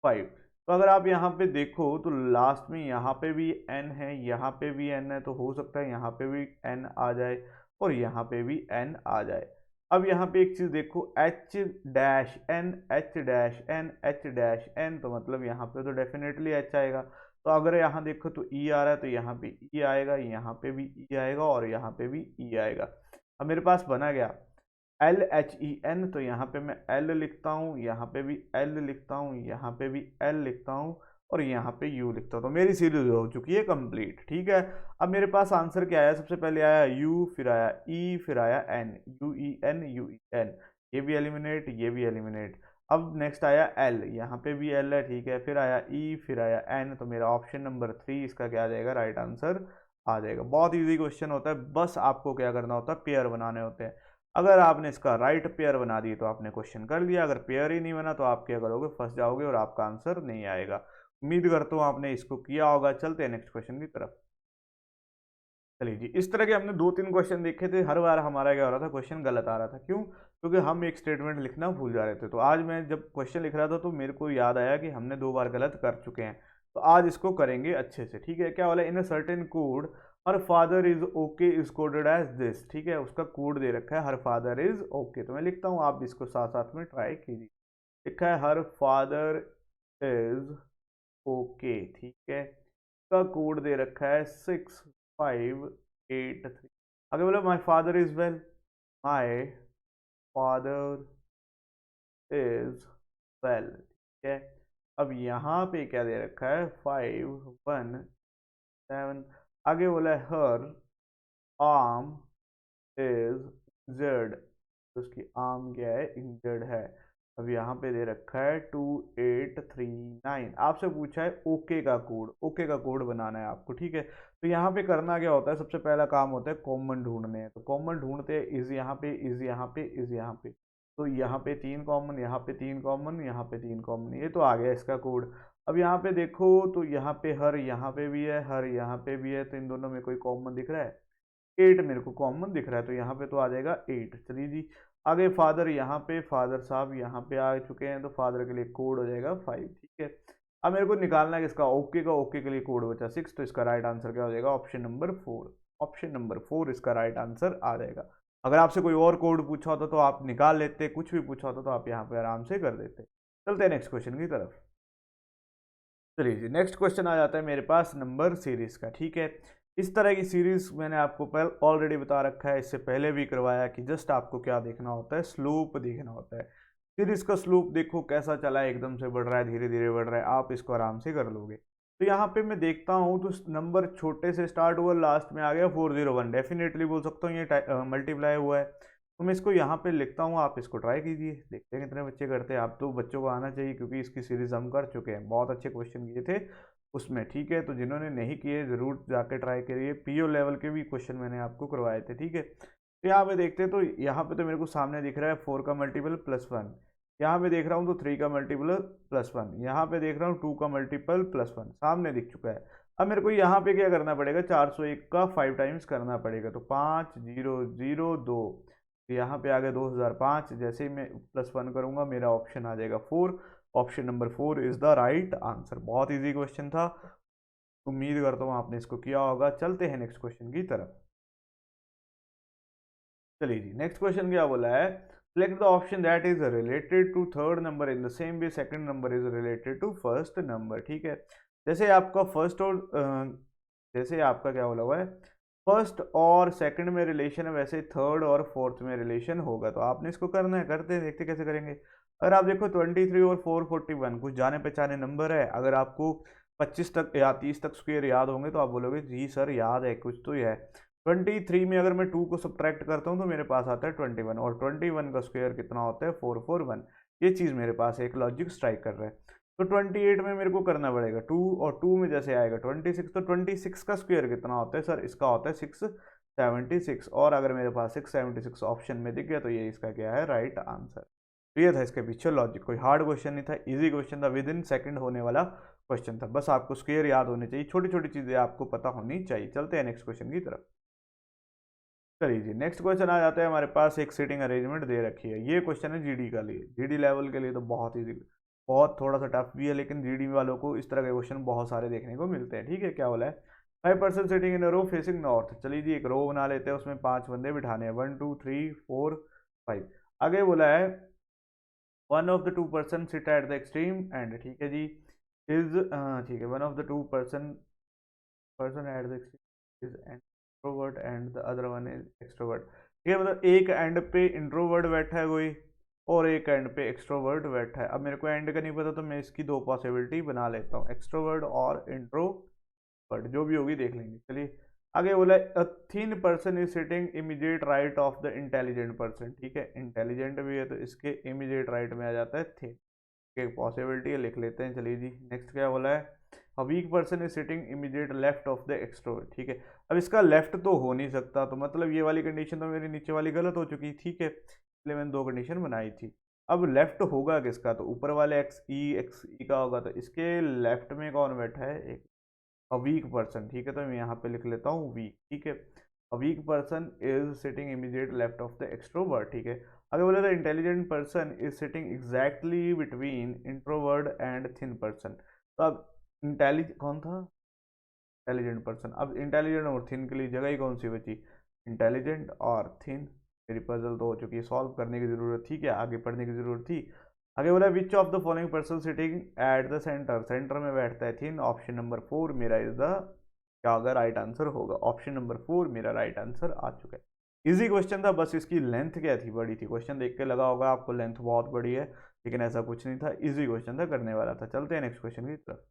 5। तो अगर आप यहाँ पे देखो तो लास्ट में यहाँ पे भी n है, यहाँ पे भी n है, तो हो सकता है यहाँ पे भी n आ जाए और यहाँ पे भी n आ जाए। अब यहाँ पे एक चीज देखो, h dash n, h dash n, h dash n, तो मतलब यहाँ पे तो डेफिनेटली h आएगा। तो अगर यहाँ देखो तो e आ रहा है, तो यहाँ पे e आएगा, यहाँ पे भी e आएगा, और यहाँ पे भी e आएगा। अब मेरे पास बना गया LHEN, तो यहाँ पे मैं L लिखता हूँ, यहाँ पे भी L लिखता हूँ, यहाँ पे भी L लिखता हूँ, और यहाँ पे U लिखता हूँ। तो मेरी सीरीज हो चुकी है कंप्लीट, ठीक है। अब मेरे पास आंसर क्या आया, सबसे पहले आया U, फिर आया E, फिर आया N, UEN, UEN, ये भी एलिमिनेट, ये भी एलिमिनेट। अब नेक्स्ट आया L, यहाँ पे भी L है, ठीक है। फिर आया E, फिर आया N, तो मेरा ऑप्शन नंबर 3 इसका क्या आ जाएगा, राइट आंसर आ जाएगा। बहुत इजी क्वेश्चन होता है, बस आपको क्या करना होता है, पेयर बनाने होते हैं। अगर आपने इसका राइट पेयर बना दी तो आपने क्वेश्चन कर लिया, अगर पेयर ही नहीं बना तो आप क्या करोगे, फंस जाओगे और आपका आंसर नहीं आएगा। उम्मीद करता हूँ आपने इसको किया होगा। चलते हैं नेक्स्ट क्वेश्चन की तरफ। चलिए जी, इस तरह के हमने 2 3 क्वेश्चन देखे थे, हर बार हमारा क्या हो रहा था, क्वेश्चन गलत आ रहा था। क्यों? क्योंकि हम एक स्टेटमेंट लिखना भूल जा रहे थे। तो आज मैं जब क्वेश्चन लिख रहा था तो मेरे को याद आया कि हमने 2 बार गलत कर चुके हैं, तो आज इसको करेंगे अच्छे से, ठीक है। क्या वाला, in a certain code her father is okay is coded as this, ठीक है। उसका कोड दे रखा है हर फादर इज ओके, तो मैं लिखता हूँ, आप इसको साथ साथ में ट्राई कीजिए। लिखा है हर फादर इज ओके, ठीक है। का कोड दे रखा है 6583। आगे बोलो my father is well, my father is 12, ठीक है। अब यहाँ पे क्या दे रखा है, 5 1 7। आगे बोला है हर आर्म इज जेड, तो उसकी आर्म क्या है, इंजर्ड है। अब यहाँ पे दे रखा है 2839, आपसे पूछा है ओके का कोड, ओके का कोड बनाना है आपको, ठीक है। तो यहाँ पे करना क्या होता है, सबसे पहला काम होता है कॉमन ढूंढने हैं। तो कॉमन ढूंढते हैं, इज यहाँ पे, इज यहाँ पे, इज यहाँ पे। तो यहाँ पे 3 कॉमन, यहाँ पे 3 कॉमन, यहाँ पे 3 कॉमन, ये तो आ गया इसका कोड। अब यहाँ पे देखो तो यहाँ पे हर यहाँ पे भी है, हर यहाँ पे भी है, तो इन दोनों में कोई कॉमन दिख रहा है, 8 मेरे को कॉमन दिख रहा है, तो यहाँ पे तो आ जाएगा 8। चलिए जी, आगे फादर, यहाँ पे फादर साहब यहाँ पे आ चुके हैं, तो फादर के लिए कोड हो जाएगा 5, ठीक है। अब मेरे को निकालना है इसका ओके का, ओके के लिए कोड बचा 6, तो इसका राइट आंसर क्या हो जाएगा, ऑप्शन नंबर 4। ऑप्शन नंबर 4 इसका राइट आंसर आ जाएगा। अगर आपसे कोई और कोड पूछा होता तो आप निकाल लेते, कुछ भी पूछा होता तो आप यहाँ पे आराम से कर देते। चलते हैं नेक्स्ट क्वेश्चन की तरफ। चलिए जी, नेक्स्ट क्वेश्चन आ जाता है मेरे पास नंबर सीरीज का, ठीक है। इस तरह की सीरीज मैंने आपको पहले ऑलरेडी बता रखा है, इससे पहले भी करवाया कि जस्ट आपको क्या देखना होता है, स्लोप देखना होता है। सीरीज का स्लोप देखो कैसा चला है, एकदम से बढ़ रहा है, धीरे धीरे बढ़ रहा है, आप इसको आराम से कर लोगे। तो यहाँ पे मैं देखता हूँ तो नंबर छोटे से स्टार्ट हुआ, लास्ट में आ गया 401, डेफिनेटली बोल सकता हूँ ये मल्टीप्लाई हुआ है। तो मैं इसको यहाँ पे लिखता हूँ, आप इसको ट्राई कीजिए, देखते हैं कितने बच्चे करते हैं। आप तो बच्चों को आना चाहिए क्योंकि इसकी सीरीज हम कर चुके हैं, बहुत अच्छे क्वेश्चन किए थे उसमें, ठीक है। तो जिन्होंने नहीं किए ज़रूर जाके ट्राई करिए, पीओ लेवल के भी क्वेश्चन मैंने आपको करवाए थे, ठीक है। तो यहाँ पे देखते हैं, तो यहाँ पे तो मेरे को सामने दिख रहा है 4 का मल्टीपल +1, यहाँ पे देख रहा हूँ तो 3 का मल्टीपल +1, यहाँ पे देख रहा हूँ 2 का मल्टीपल +1, सामने दिख चुका है। अब मेरे को यहाँ पे क्या करना पड़ेगा, 401 का 5 टाइम्स करना पड़ेगा, तो 5 0 0 2, यहाँ पे आ गया 2005। जैसे ही मैं +1 करूंगा मेरा ऑप्शन आ जाएगा 4। Option number 4 is the right answer. बहुत इजी क्वेश्चन था, उम्मीद करता हूँ आपने इसको किया होगा। चलते हैं नेक्स्ट क्वेश्चन की तरफ। चलिए जी, नेक्स्ट क्वेश्चन क्या बोला है, select the option that is related to third number in the same way second number is related to first number, ठीक है। जैसे आपका फर्स्ट और जैसे आपका क्या बोला हुआ है, फर्स्ट और सेकंड में रिलेशन है, वैसे थर्ड और फोर्थ में रिलेशन होगा। तो आपने इसको करना है, करते हैं, देखते कैसे करेंगे। अगर आप देखो 23 और 441 कुछ जाने पहचाने नंबर है, अगर आपको 25 तक या 30 तक स्क्वायर याद होंगे तो आप बोलोगे जी सर याद है, कुछ तो ही है। 23 में अगर मैं 2 को सब्ट्रैक्ट करता हूँ तो मेरे पास आता है 21, और 21 का स्क्वायर कितना होता है, 441। ये चीज़ मेरे पास एक लॉजिक स्ट्राइक कर रहा है। तो 28 में मेरे को करना पड़ेगा 2, और 2 में जैसे आएगा 26, तो 26 का स्क्वायर कितना होता है सर, इसका होता है 676, और अगर मेरे पास 676 ऑप्शन में दिख गया तो ये इसका क्या है, राइट आंसर। तो ये था इसके पीछे लॉजिक, कोई हार्ड क्वेश्चन नहीं था, इजी क्वेश्चन था, विद इन सेकेंड होने वाला क्वेश्चन था। बस आपको स्क्वायर याद होने चाहिए, छोटी छोटी चीज़ें आपको पता होनी चाहिए। चलते हैं नेक्स्ट क्वेश्चन की तरफ। चलिए जी, नेक्स्ट क्वेश्चन आ जाता है हमारे पास, एक सीटिंग अरेंजमेंट दे रखी है। ये क्वेश्चन है जीडी का लिए, जीडी लेवल के लिए तो बहुत इजी, बहुत थोड़ा सा टफ भी है, लेकिन जीडी वालों को इस तरह के क्वेश्चन बहुत सारे देखने को मिलते हैं, ठीक है। क्या बोला है, 5% sitting in row facing north. चलिए जी, एक रो बना लेते हैं, उसमें 5 बंदे बिठाने हैं, 1 2 3 4 5। आगे बोला है 1 of the 2 person sit at the extreme and, ठीक है जी, इज ठीक है, 1 of the 2 person person at the extreme is introvert and the other one is extrovert. ठीक है, मतलब एक एंड पे इंट्रोवर्ट बैठा है कोई, और एक एंड पे एक्सट्रोवर्ट बैठा है। अब मेरे को एंड का नहीं पता तो मैं इसकी दो पॉसिबिलिटी बना लेता हूँ, एक्सट्रोवर्ट और इंट्रोवर्ट, जो भी होगी देख लेंगे। चलिए आगे बोला है a thin person is sitting immediate right of the intelligent person. ठीक है, इंटेलिजेंट भी है तो इसके इमीडिएट राइट में आ जाता है थिन, एक पॉसिबिलिटी है, लिख लेते हैं। चलिए जी, नेक्स्ट क्या बोला है, a weak person is sitting immediate left of the extrovert. ठीक है, अब इसका लेफ्ट तो हो नहीं सकता, तो मतलब ये वाली कंडीशन तो मेरी नीचे वाली गलत हो चुकी। ठीक है, इसलिए मैंने दो कंडीशन बनाई थी। अब लेफ्ट होगा किसका, तो ऊपर वाले एक्स ई का होगा, तो इसके लेफ्ट में कौन बैठा है, एक अ वीक पर्सन। ठीक है, तो मैं यहाँ पे लिख लेता हूँ वीक। ठीक है, a weak person is sitting immediate left of the extrovert. ठीक है, आगे बोला था intelligent person is sitting exactly between introvert and thin person. तो अब कौन था, इंटेलिजेंट पर्सन। अब इंटेलिजेंट और थिन के लिए जगह ही कौन सी बची, इंटेलिजेंट और थिन। मेरी पजल तो हो चुकी है, सॉल्व करने की जरूरत थी क्या, आगे पढ़ने की जरूरत थी। आगे बोला which of the following person sitting at the centre, centre में बैठता है थिन। ऑप्शन नंबर 4 मेरा इज द क्या होगा, राइट आंसर होगा। ऑप्शन नंबर 4 मेरा राइट आंसर आ चुका है। इजी क्वेश्चन था, बस इसकी लेंथ क्या थी, बड़ी थी। क्वेश्चन देख के लगा होगा आपको लेंथ बहुत बड़ी है, लेकिन ऐसा कुछ नहीं था, इजी क्वेश्चन था, करने वाला था। चलते हैं नेक्स्ट क्वेश्चन की तरफ।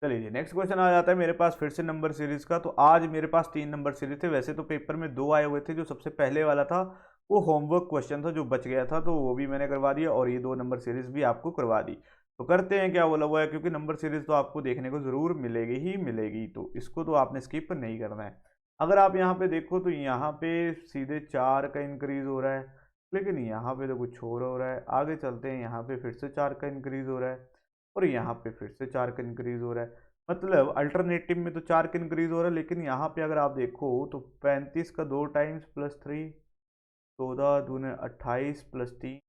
चलिए जी, नेक्स्ट क्वेश्चन आ जाता है मेरे पास फिर से नंबर सीरीज का। तो आज मेरे पास 3 नंबर सीरीज थे, वैसे तो पेपर में 2 आए हुए थे। जो सबसे पहले वाला था वो होमवर्क क्वेश्चन था जो बच गया था, तो वो भी मैंने करवा दिया, और ये 2 नंबर सीरीज भी आपको करवा दी। तो करते हैं क्या बोला हुआ है, क्योंकि नंबर सीरीज तो आपको देखने को जरूर मिलेगी ही मिलेगी, तो इसको तो आपने स्किप नहीं करना है। अगर आप यहाँ पे देखो तो यहाँ पे सीधे 4 का इंक्रीज हो रहा है, लेकिन यहाँ पे तो कुछ और हो रहा है। आगे चलते हैं, यहाँ पे फिर से 4 का इंक्रीज हो रहा है, और यहाँ पे फिर से 4 का इंक्रीज हो रहा है। मतलब अल्टरनेटिव में तो 4 का इंक्रीज हो रहा है, लेकिन यहाँ पे अगर आप देखो तो 35 का 2 टाइम्स +3, 14 दूने 28 +3,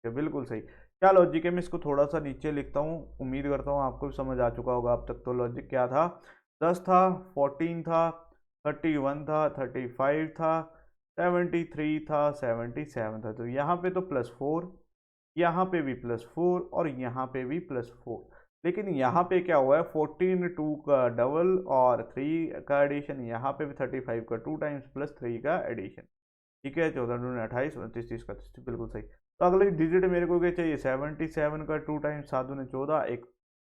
बिल्कुल सही। क्या लॉजिक है, मैं इसको थोड़ा सा नीचे लिखता हूँ, उम्मीद करता हूँ आपको भी समझ आ चुका होगा अब तक। तो लॉजिक क्या था, 10 था, 14 था, 31 था, 35 था, 73 था, 77 था। तो यहाँ पे तो +4, यहाँ पे भी +4, और यहाँ पे भी +4। लेकिन यहाँ पे क्या हुआ है, 14 2 का डबल और 3 का एडिशन, यहाँ पे भी 35 का 2 टाइम्स +3 का एडिशन। ठीक है, 14 दूनी 28, 29 30 का 30, बिल्कुल सही। तो अगले डिजिट मेरे को क्या चाहिए, 77 का 2 टाइम्स, 7 दूनी 14, एक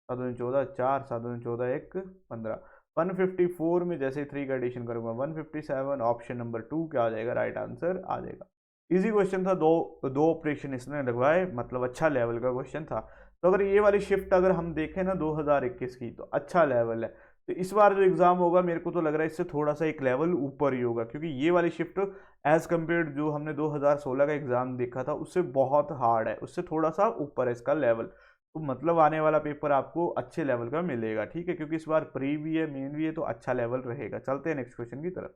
7 दूनी 14 4, 7 दूनी 14 एक 15। 154 में जैसे 3 का एडिशन करूंगा 157, ऑप्शन नंबर 2 क्या आ जाएगा, राइट आंसर आ जाएगा। इजी क्वेश्चन था, दो दो ऑपरेशन इसने लगवाए, मतलब अच्छा लेवल का क्वेश्चन था। तो अगर ये वाली शिफ्ट अगर हम देखें ना 2021 की, तो अच्छा लेवल है। तो इस बार जो एग्जाम होगा मेरे को तो लग रहा है इससे थोड़ा सा एक लेवल ऊपर ही होगा, क्योंकि ये वाली शिफ्ट एज कम्पेयर जो हमने 2016 का एग्जाम देखा था उससे बहुत हार्ड है, उससे थोड़ा सा ऊपर है इसका लेवल। तो मतलब आने वाला पेपर आपको अच्छे लेवल का मिलेगा, ठीक है, क्योंकि इस बार प्री भी है, मेन भी है, तो अच्छा लेवल रहेगा। चलते हैं नेक्स्ट क्वेश्चन की तरफ।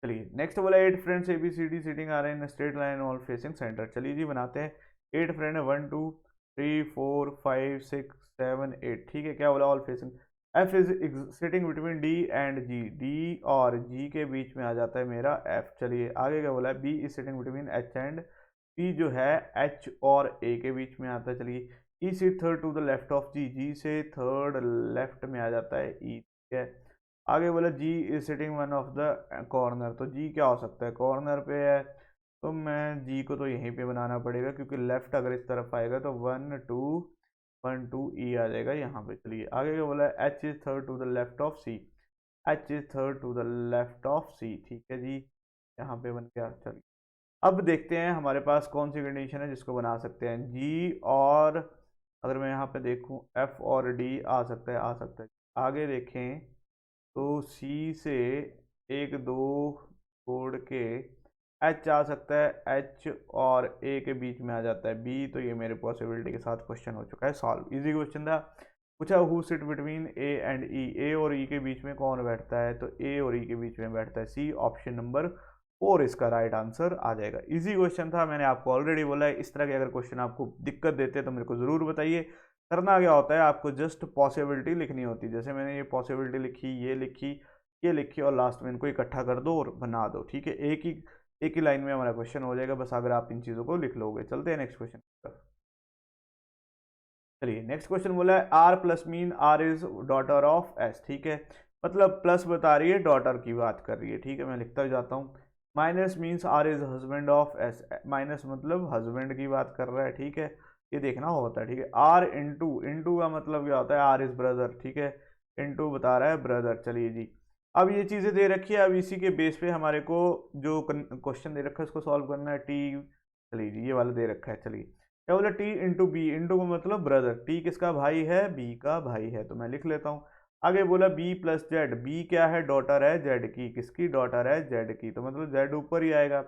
चलिए नेक्स्ट बोला 8 फ्रेंड्स ABCD सीटिंग आ रहे हैं straight line all facing centre. चलिए जी बनाते हैं। 8 फ्रेंड है, 1 2 3 4 5 6 7 8, ठीक है। क्या बोला, all facing. F is sitting between D and G, D और G के बीच में आ जाता है मेरा F। चलिए आगे क्या बोला, B is sitting between H and P, जो है H और A के बीच में आता है। चलिए E seat third to the left of G, G से थर्ड लेफ्ट में आ जाता है E, ठीक है। आगे बोला G is sitting one of the corner, तो जी क्या हो सकता है, कॉर्नर पे है, तो मैं जी को तो यहीं पे बनाना पड़ेगा, क्योंकि लेफ्ट अगर इस तरफ आएगा तो 1 2 E आ जाएगा यहाँ पे। चलिए आगे क्या बोला, H is third to the left of C, H is third to the left of C, ठीक है जी, यहाँ पे बन गया। चलिए अब देखते हैं हमारे पास कौन सी कंडीशन है जिसको बना सकते हैं जी, और अगर मैं यहाँ पे देखूँ एफ और डी आ सकता है, आ सकता है। आगे देखें तो सी से 1 2 छोड़ के एच आ सकता है, एच और ए के बीच में आ जाता है बी, तो ये मेरे पॉसिबिलिटी के साथ क्वेश्चन हो चुका है सॉल्व। इजी क्वेश्चन था। पूछा who sit between A and E, A और ई के बीच में कौन बैठता है, तो ए और ई के बीच में बैठता है सी, ऑप्शन नंबर 4 इसका राइट आंसर आ जाएगा। इजी क्वेश्चन था, मैंने आपको ऑलरेडी बोला है इस तरह के अगर क्वेश्चन आपको दिक्कत देते हैं तो मेरे को ज़रूर बताइए। करना क्या होता है, आपको जस्ट पॉसिबिलिटी लिखनी होती है, जैसे मैंने ये पॉसिबिलिटी लिखी, ये लिखी, ये लिखी, और लास्ट में इनको इकट्ठा कर दो और बना दो, ठीक है। एक ही लाइन में हमारा क्वेश्चन हो जाएगा, बस अगर आप इन चीज़ों को लिख लोगे। चलते हैं नेक्स्ट क्वेश्चन की तरफ। चलिए नेक्स्ट क्वेश्चन बोला है R plus mean R is daughter of S, ठीक है। मतलब प्लस बता रही है, डॉटर की बात कर रही है, ठीक है, मैं लिखता जाता हूँ। Minus means R is husband of S, minus मतलब हस्बैंड की बात कर रहा है, ठीक है, ये देखना होता है, ठीक है। आर इंटू, इंटू का मतलब क्या होता है, आर इज ब्रदर, ठीक है, इंटू बता रहा है ब्रदर। चलिए जी, अब ये चीज़ें दे रखी है, अब इसी के बेस पे हमारे को जो क्वेश्चन दे रखा है उसको सॉल्व करना है। टी, चलिए जी ये वाला दे रखा है। चलिए क्या बोला, टी इंटू बी, इंटू का मतलब ब्रदर, टी किसका भाई है, बी का भाई है, तो मैं लिख लेता हूँ। आगे बोला बी प्लस जेड, बी क्या है, डॉटर है जेड की, किसकी डॉटर है, जेड की, तो मतलब जेड ऊपर ही आएगा।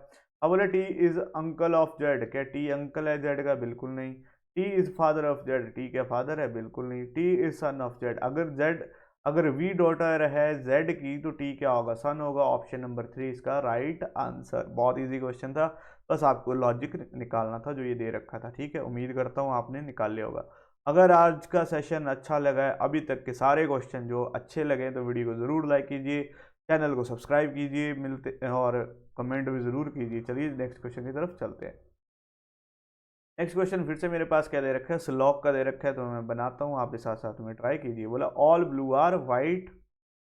अब बोला T is uncle of Z, क्या टी अंकल है जेड का, बिल्कुल नहीं। T is father of Z, T क्या फादर है, बिल्कुल नहीं। T is son of Z, अगर वी डॉटर है जेड की तो टी क्या होगा, सन होगा, ऑप्शन नंबर 3 इसका राइट आंसर। बहुत इजी क्वेश्चन था, बस आपको लॉजिक निकालना था जो ये दे रखा था, ठीक है। उम्मीद करता हूँ आपने निकाल लिया होगा। अगर आज का सेशन अच्छा लगा है, अभी तक के सारे क्वेश्चन जो अच्छे लगे तो वीडियो को ज़रूर लाइक कीजिए, चैनल को सब्सक्राइब कीजिए, मिलते और कमेंट भी ज़रूर कीजिए। चलिए नेक्स्ट क्वेश्चन की तरफ चलते हैं। नेक्स्ट क्वेश्चन फिर से मेरे पास क्या दे रखा है, स्लॉक का दे रखा है, तो मैं बनाता हूँ, आप भी साथ साथ में ट्राई कीजिए। बोला all blue are white,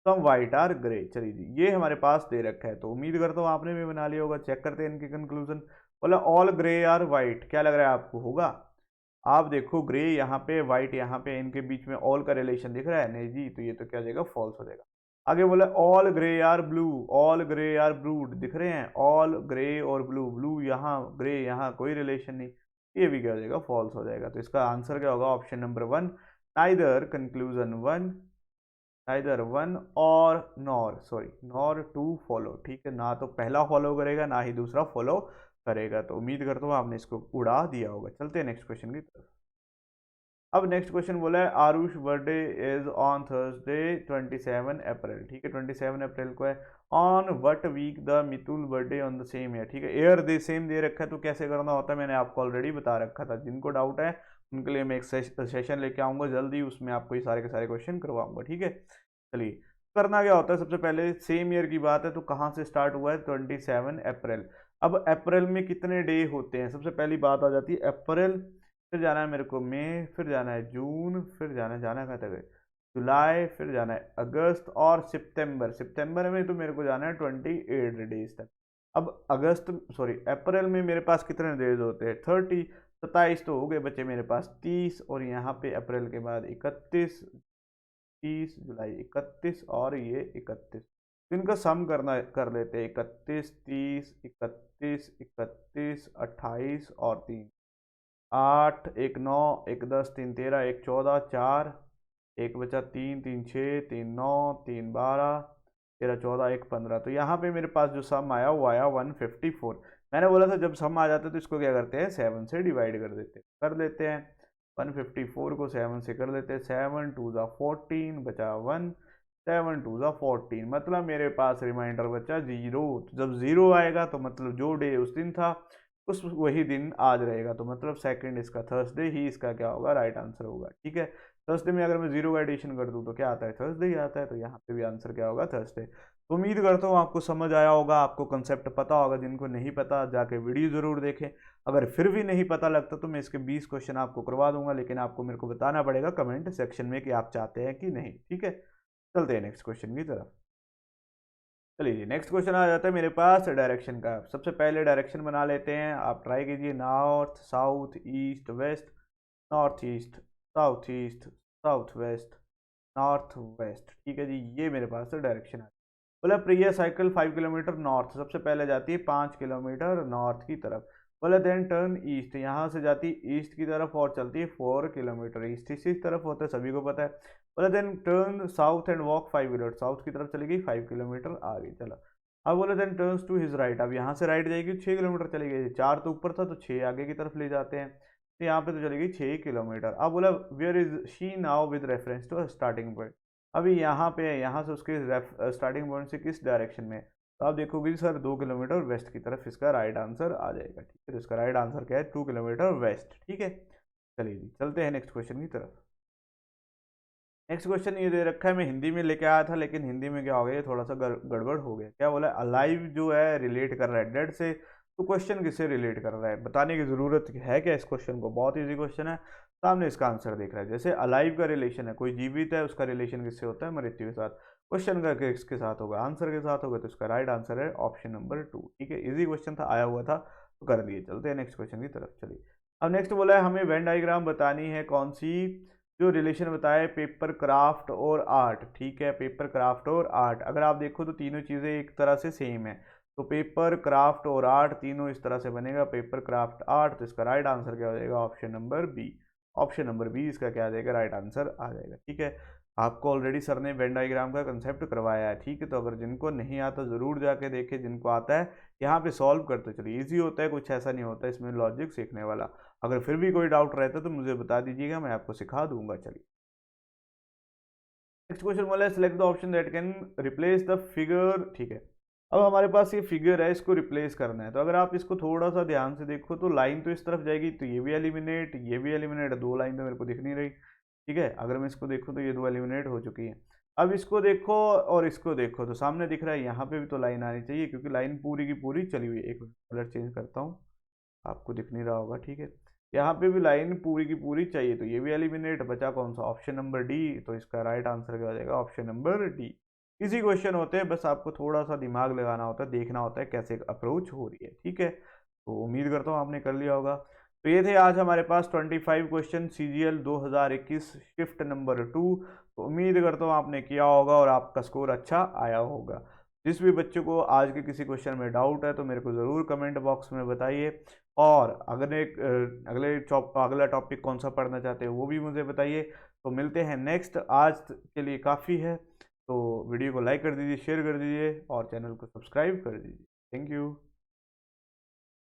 some white are grey. चलिए जी ये हमारे पास दे रखा है, तो उम्मीद करता हूँ आपने भी बना लिया होगा। चेक करते हैं इनके कंक्लूजन। बोला ऑल ग्रे आर वाइट, क्या लग रहा है आपको होगा? आप देखो ग्रे यहाँ पे, व्हाइट यहाँ पे, इनके बीच में ऑल का रिलेशन दिख रहा है, नहीं जी, तो ये तो क्या हो जाएगा, फॉल्स हो जाएगा। आगे बोला all grey are blue, all grey are blue दिख रहे हैं, ऑल ग्रे और ब्लू, ब्लू यहाँ, ग्रे यहाँ, कोई रिलेशन नहीं, ये भी क्या हो जाएगा, फॉल्स हो जाएगा। तो इसका आंसर क्या होगा, option number 1, neither conclusion 1, neither 1 और nor, sorry nor two follow, ठीक है, ना तो पहला फॉलो करेगा ना ही दूसरा फॉलो करेगा। तो उम्मीद करता हूँ आपने इसको उड़ा दिया होगा। चलते हैं नेक्स्ट क्वेश्चन की तरफ। अब नेक्स्ट क्वेश्चन बोला है Aarush birthday is on Thursday 27 April, ठीक है, 27 अप्रैल को है। On what week the Mitul birthday on the same year, ठीक है, ईयर दे सेम दे रखा है, तो कैसे करना होता है मैंने आपको ऑलरेडी बता रखा था। जिनको डाउट है उनके लिए मैं एक सेशन लेके आऊंगा जल्दी, उसमें आपको ये सारे के सारे क्वेश्चन करवाऊंगा, ठीक है। चलिए, करना क्या होता है, सबसे पहले सेम ईयर की बात है तो कहाँ से स्टार्ट हुआ है, 27 अप्रैल। अब अप्रैल में कितने डे होते हैं, सबसे पहली बात आ जाती है अप्रैल, फिर जाना है मेरे को मई, फिर जाना है जून, फिर जाना कहाँ तक है, जुलाई, फिर जाना है अगस्त और सितंबर। सितंबर में तो मेरे को जाना है 28 डेज तक। अब अगस्त, सॉरी अप्रैल में मेरे पास कितने डेज होते हैं, 30, 27 तो हो गए, बचे मेरे पास 30, और यहाँ पे अप्रैल के बाद 31, 30, जुलाई 31 और ये 31, तो इनका सम करना कर लेते हैं, 31, 30, 31, 31, 28 और 3, 8, 1 9, 1 10, 3 13, 1 14, 4, 1 बचा 3, 3 6, 3 9, 3 12, 13 14, 1 15, तो यहाँ पे मेरे पास जो सम आया वो आया 154। मैंने बोला था जब सम आ जाता है तो इसको क्या करते हैं, 7 से डिवाइड कर देते हैं, कर लेते हैं 154 को 7 से कर लेते हैं, 7 2 ज़ा 14 बचा 1, 7 2 ज़ा 14, मतलब मेरे पास रिमाइंडर बचा 0। तो जब 0 आएगा तो मतलब जो डे उस दिन था उस वही दिन आज रहेगा, तो मतलब सेकंड इसका थर्सडे ही इसका क्या होगा, राइट आंसर होगा, ठीक है। थर्सडे में अगर मैं 0 का एडिशन कर दूं तो क्या आता है, थर्सडे ही आता है, तो यहाँ पे भी आंसर क्या होगा, थर्सडे। तो उम्मीद करता हूँ आपको समझ आया होगा, आपको कंसेप्ट पता होगा। जिनको नहीं पता जाके वीडियो जरूर देखें, अगर फिर भी नहीं पता लगता तो मैं इसके 20 क्वेश्चन आपको करवा दूंगा, लेकिन आपको मेरे को बताना पड़ेगा कमेंट सेक्शन में कि आप चाहते हैं कि नहीं, ठीक है। चलते हैं नेक्स्ट क्वेश्चन की तरफ। चलिए नेक्स्ट क्वेश्चन आ जाता है मेरे पास डायरेक्शन का। सबसे पहले डायरेक्शन बना लेते हैं, आप ट्राई कीजिए, north south east west, north east south east, south west, north west, ठीक है जी, ये मेरे पास डायरेक्शन है। बोला प्रिय साइकिल 5 किलोमीटर नॉर्थ, सबसे पहले जाती है 5 किलोमीटर नॉर्थ की तरफ। बोला देन टर्न ईस्ट, यहाँ से जाती है ईस्ट की तरफ और चलती है 4 किलोमीटर ईस्ट, इसी तरफ होता है, सभी को पता है। बोला then turn south and walk 5 kilometre, south की तरफ चलेगी 5 किलोमीटर आगे, चला। अब बोला then turns to his right, अब यहाँ से राइट जाएगी 6 किलोमीटर चली गई, 4 तो ऊपर था तो 6 आगे की तरफ ले जाते हैं, तो यहाँ पे तो चलेगी 6 किलोमीटर। अब बोला where is she now with reference to starting point, अभी यहाँ पे है, यहाँ से उसके स्टार्टिंग पॉइंट से किस डायरेक्शन में, तो आप देखोगे सर 2 किलोमीटर वेस्ट की तरफ इसका राइट आंसर आ जाएगा, ठीक है। तो इसका राइट आंसर क्या है, 2 किलोमीटर वेस्ट, ठीक है। चलिए जी चलते हैं नेक्स्ट क्वेश्चन की तरफ। नेक्स्ट क्वेश्चन ये दे रखा है, मैं हिंदी में लेके आया था लेकिन हिंदी में क्या हो गया, थोड़ा सा गड़बड़ हो गया। क्या बोला, अलाइव जो है रिलेट कर रहा है डेड से, तो क्वेश्चन किससे रिलेट कर रहा है, बताने की जरूरत है क्या इस क्वेश्चन को, बहुत इजी क्वेश्चन है। सामने इसका आंसर देख रहा है, जैसे अलाइव का रिलेशन है, कोई जीवित है उसका रिलेशन किससे होता है, मृत्यु के साथ। क्वेश्चन का किसके साथ होगा, आंसर के साथ होगा, तो इसका राइट आंसर है ऑप्शन नंबर 2, ठीक है। इजी क्वेश्चन था, आया हुआ था तो कर दिए। चलते हैं नेक्स्ट क्वेश्चन की तरफ। चलिए अब नेक्स्ट बोला है हमें वेन डायग्राम बतानी है, कौन सी, जो रिलेशन बताए पेपर क्राफ्ट और आर्ट, ठीक है, पेपर क्राफ्ट और आर्ट। अगर आप देखो तो तीनों चीज़ें एक तरह से सेम है, तो पेपर क्राफ्ट और आर्ट तीनों इस तरह से बनेगा, पेपर क्राफ्ट आर्ट, तो इसका राइट आंसर क्या हो जाएगा, option number B, option number B इसका क्या आ जाएगा, राइट आंसर आ जाएगा, ठीक है। आपको ऑलरेडी सर ने वेन डायग्राम का कंसेप्ट करवाया है, ठीक है, तो अगर जिनको नहीं आता ज़रूर जाके देखें, जिनको आता है यहाँ पे सॉल्व करते चलिए, इजी होता है, कुछ ऐसा नहीं होता इसमें लॉजिक सीखने वाला। अगर फिर भी कोई डाउट रहता है तो मुझे बता दीजिएगा, मैं आपको सिखा दूंगा। चलिए नेक्स्ट क्वेश्चन बोला है select the option that can replace the figure, ठीक है। अब हमारे पास ये फिगर है, इसको रिप्लेस करना है, तो अगर आप इसको थोड़ा सा ध्यान से देखो तो लाइन तो इस तरफ जाएगी, तो ये भी एलिमिनेट, ये भी एलिमिनेट, दो लाइन तो मेरे को दिख नहीं रही, ठीक है। अगर मैं इसको देखूँ तो ये दो एलिमिनेट हो चुकी है। अब इसको देखो और इसको देखो तो सामने दिख रहा है, यहाँ पे भी तो लाइन आनी चाहिए क्योंकि लाइन पूरी की पूरी चली हुई है। एक कलर चेंज करता हूँ, आपको दिख नहीं रहा होगा, ठीक है। यहाँ पे भी लाइन पूरी की पूरी चाहिए, तो ये भी एलिमिनेट, बचा कौन सा, ऑप्शन नंबर डी, तो इसका राइट आंसर क्या हो जाएगा, ऑप्शन नंबर डी। इसी क्वेश्चन होते हैं, बस आपको थोड़ा सा दिमाग लगाना होता है, देखना होता है कैसे अप्रोच हो रही है, ठीक है। तो उम्मीद करता हूँ आपने कर लिया होगा। तो ये थे आज हमारे पास 25 क्वेश्चन CGL 2021 शिफ्ट नंबर 2। तो उम्मीद करता हूँ आपने किया होगा और आपका स्कोर अच्छा आया होगा। जिस भी बच्चे को आज के किसी क्वेश्चन में डाउट है तो मेरे को ज़रूर कमेंट बॉक्स में बताइए, और अगला टॉपिक कौन सा पढ़ना चाहते हैं वो भी मुझे बताइए। तो मिलते हैं नेक्स्ट, आज के लिए काफ़ी है। तो वीडियो को लाइक कर दीजिए, शेयर कर दीजिए और चैनल को सब्सक्राइब कर दीजिए। Thank you.